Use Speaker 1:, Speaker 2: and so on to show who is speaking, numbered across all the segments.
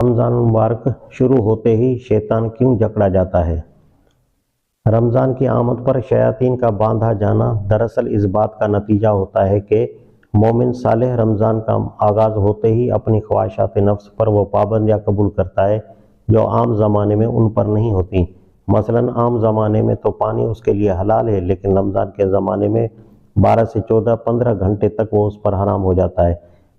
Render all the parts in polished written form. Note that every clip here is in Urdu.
Speaker 1: رمضان المبارک شروع ہوتے ہی شیطان کیوں جکڑا جاتا ہے؟ رمضان کی آمد پر شیاطین کا باندھا جانا دراصل اس بات کا نتیجہ ہوتا ہے کہ مومن صالح رمضان کا آغاز ہوتے ہی اپنی خواہشات نفس پر وہ پابندیاں قبول کرتا ہے جو عام زمانے میں ان پر نہیں ہوتی۔ مثلاً عام زمانے میں تو پانی اس کے لیے حلال ہے، لیکن رمضان کے زمانے میں 12 سے 15 گھنٹے تک وہ اس پر حرام ہو جاتا ہے۔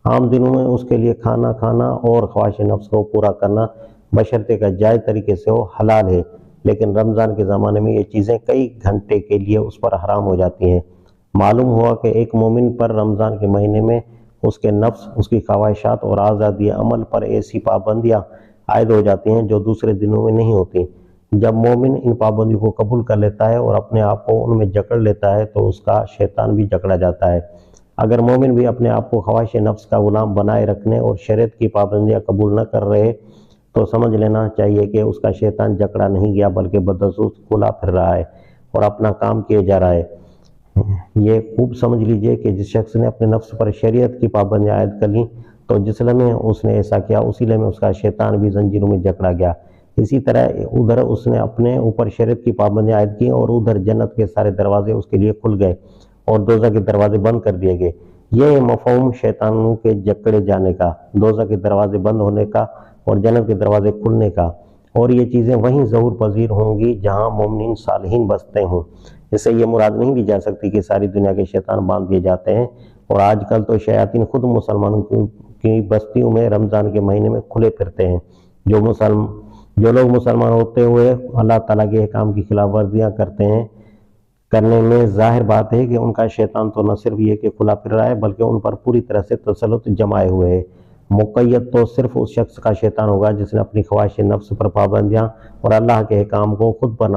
Speaker 1: عام دنوں میں اس کے لیے کھانا کھانا اور خواہش نفس کو پورا کرنا بشرطے کا جائز طریقے سے وہ حلال ہے، لیکن رمضان کے زمانے میں یہ چیزیں کئی گھنٹے کے لیے اس پر حرام ہو جاتی ہیں۔ معلوم ہوا کہ ایک مومن پر رمضان کے مہینے میں اس کے نفس، اس کی خواہشات اور آزادی عمل پر ایسی پابندیاں عائد ہو جاتی ہیں جو دوسرے دنوں میں نہیں ہوتی۔ جب مومن ان پابندیوں کو قبول کر لیتا ہے اور اپنے آپ کو ان میں جکڑ لیتا ہے تو اس کا شیطان بھی جکڑا جاتا ہے۔ اگر مومن بھی اپنے آپ کو خواہش نفس کا غلام بنائے رکھنے اور شریعت کی پابندیاں قبول نہ کر رہے تو سمجھ لینا چاہیے کہ اس کا شیطان جکڑا نہیں گیا بلکہ بدسود کھلا پھر رہا ہے اور اپنا کام کیے جا رہا ہے۔ یہ خوب سمجھ لیجئے کہ جس شخص نے اپنے نفس پر شریعت کی پابندیاں عائد کر لیں تو جس لمحے اس نے ایسا کیا اسی لمحے اس کا شیطان بھی زنجیروں میں جکڑا گیا۔ اسی طرح ادھر اس نے اپنے اوپر شریعت کی پابندیاں عائد کی اور ادھر جنت کے سارے دروازے اس کے لیے کھل گئے اور دوزخ کے دروازے بند کر دیے گئے۔ یہ مفہوم شیطانوں کے جکڑے جانے کا، دوزخ کے دروازے بند ہونے کا اور جنت کے دروازے کھلنے کا، اور یہ چیزیں وہیں ظہور پذیر ہوں گی جہاں مومنین صالحین بستے ہوں۔ اس سے یہ مراد نہیں لی جا سکتی کہ ساری دنیا کے شیطان باندھ دیے جاتے ہیں، اور آج کل تو شیاطین خود مسلمانوں کی بستیوں میں رمضان کے مہینے میں کھلے پھرتے ہیں۔ جو لوگ مسلمان ہوتے ہوئے اللہ تعالیٰ کے احکام کی خلاف ورزیاں کرنے میں ظاہر بات ہے کہ ان کا شیطان تو نہ صرف یہ کہ کھلا پھر رہا ہے بلکہ ان پر پوری طرح سے تسلط جمائے ہوئے ہے۔ مقید تو صرف اس شخص کا شیطان ہوگا جس نے اپنی خواہش نفس پر پابندیاں اور اللہ کے احکام کو خود پر